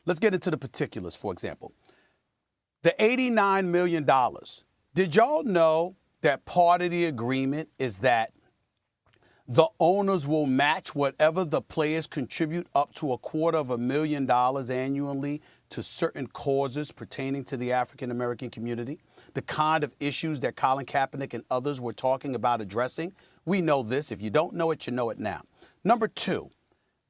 Let's get into the particulars, for example. The $89 million. Did y'all know that part of the agreement is that the owners will match whatever the players contribute up to $250,000 annually to certain causes pertaining to the African-American community? The kind of issues that Colin Kaepernick and others were talking about addressing. We know this. If you don't know it, you know it now. Number two,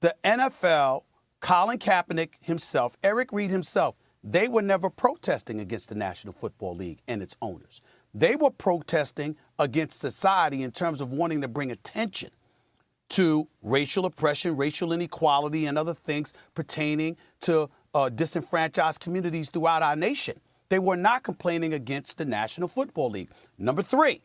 the NFL, Colin Kaepernick himself, Eric Reid himself, they were never protesting against the National Football League and its owners. They were protesting against society in terms of wanting to bring attention to racial oppression, racial inequality, and other things pertaining to disenfranchised communities throughout our nation. They were not complaining against the National Football League. Number three,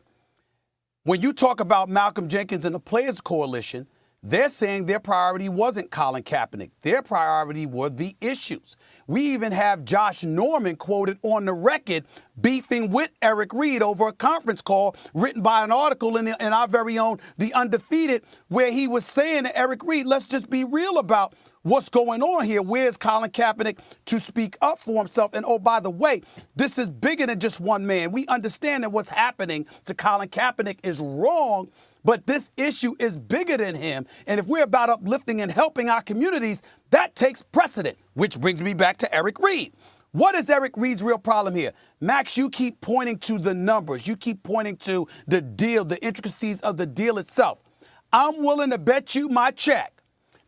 when you talk about Malcolm Jenkins and the Players Coalition, they're saying their priority wasn't Colin Kaepernick. Their priority were the issues. We even have Josh Norman quoted on the record beefing with Eric Reid over a conference call written by an article in our very own The Undefeated, where he was saying to Eric Reid, let's just be real about what's going on here. Where's Colin Kaepernick to speak up for himself? And oh, by the way, this is bigger than just one man. We understand that what's happening to Colin Kaepernick is wrong, but this issue is bigger than him. And if we're about uplifting and helping our communities, that takes precedent, which brings me back to Eric Reid. What is Eric Reid's real problem here? Max, you keep pointing to the numbers. You keep pointing to the deal, the intricacies of the deal itself. I'm willing to bet you my check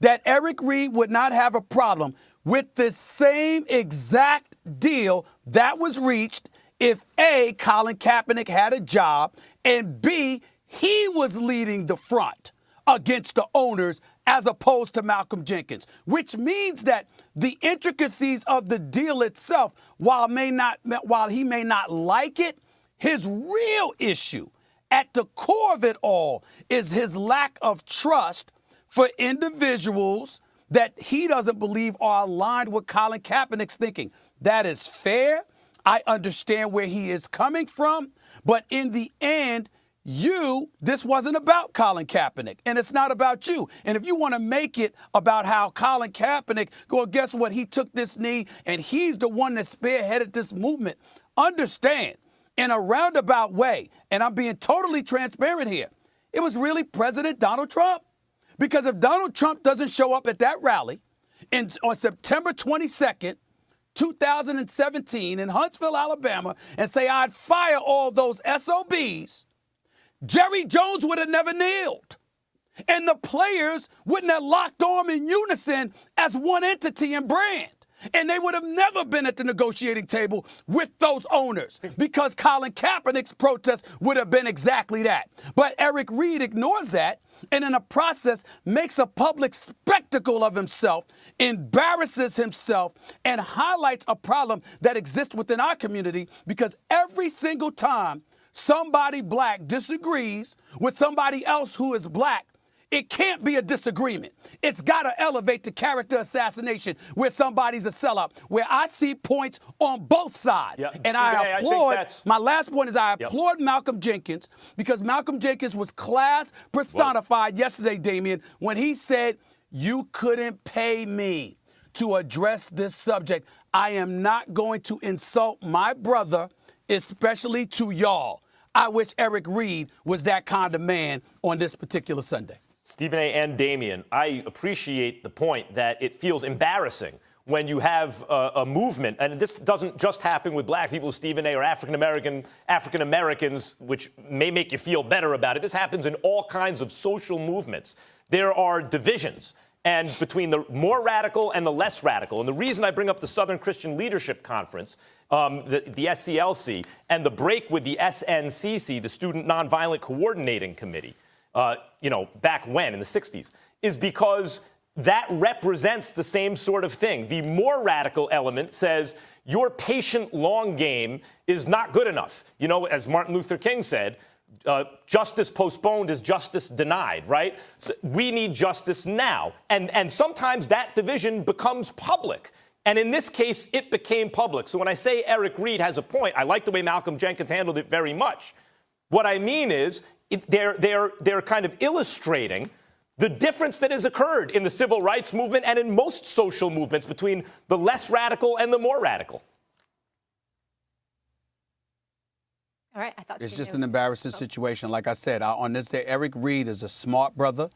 that Eric Reid would not have a problem with the same exact deal that was reached if A, Colin Kaepernick had a job, and B, he was leading the front against the owners as opposed to Malcolm Jenkins, which means that the intricacies of the deal itself, while he may not like it, his real issue at the core of it all is his lack of trust for individuals that he doesn't believe are aligned with Colin Kaepernick's thinking. That is fair. I understand where he is coming from, but in the end, this wasn't about Colin Kaepernick, and it's not about you. And if you want to make it about how Colin Kaepernick, well, guess what? He took this knee, and he's the one that spearheaded this movement. Understand, in a roundabout way, and I'm being totally transparent here, it was really President Donald Trump. Because if Donald Trump doesn't show up at that rally on September 22nd, 2017 in Huntsville, Alabama, and say, I'd fire all those SOBs, Jerry Jones would have never kneeled. And the players wouldn't have locked arms in unison as one entity and brand. And they would have never been at the negotiating table with those owners because Colin Kaepernick's protest would have been exactly that. But Eric Reid ignores that and in a process makes a public spectacle of himself, embarrasses himself, and highlights a problem that exists within our community because every single time somebody black disagrees with somebody else who is black, it can't be a disagreement. It's got to elevate to character assassination where somebody's a sellout, where I see points on both sides. Yep. And I applaud, my last point is I applaud Malcolm Jenkins because Malcolm Jenkins was class personified yesterday, Damian, when he said, you couldn't pay me to address this subject. I am not going to insult my brother, especially to y'all. I wish Eric Reid was that kind of man on this particular Sunday. Stephen A. and Damian, I appreciate the point that it feels embarrassing when you have a movement, and this doesn't just happen with black people, Stephen A., or African Americans, which may make you feel better about it. This happens in all kinds of social movements. There are divisions and between the more radical and the less radical. And the reason I bring up the Southern Christian Leadership Conference, the SCLC, and the break with the SNCC, the Student Nonviolent Coordinating Committee, back when, in the 60s, is because that represents the same sort of thing. The more radical element says your patient long game is not good enough. You know, as Martin Luther King said, justice postponed is justice denied, right? So we need justice now. And sometimes that division becomes public. And in this case, it became public. So when I say Eric Reid has a point, I like the way Malcolm Jenkins handled it very much. What I mean is they're kind of illustrating the difference that has occurred in the civil rights movement and in most social movements between the less radical and the more radical. All right, I thought it's just an embarrassing situation. Like I said, on this day, Eric Reid is a smart brother.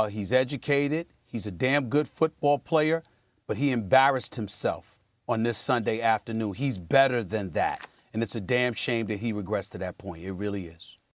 He's educated. He's a damn good football player, but he embarrassed himself on this Sunday afternoon. He's better than that, and it's a damn shame that he regressed to that point. It really is.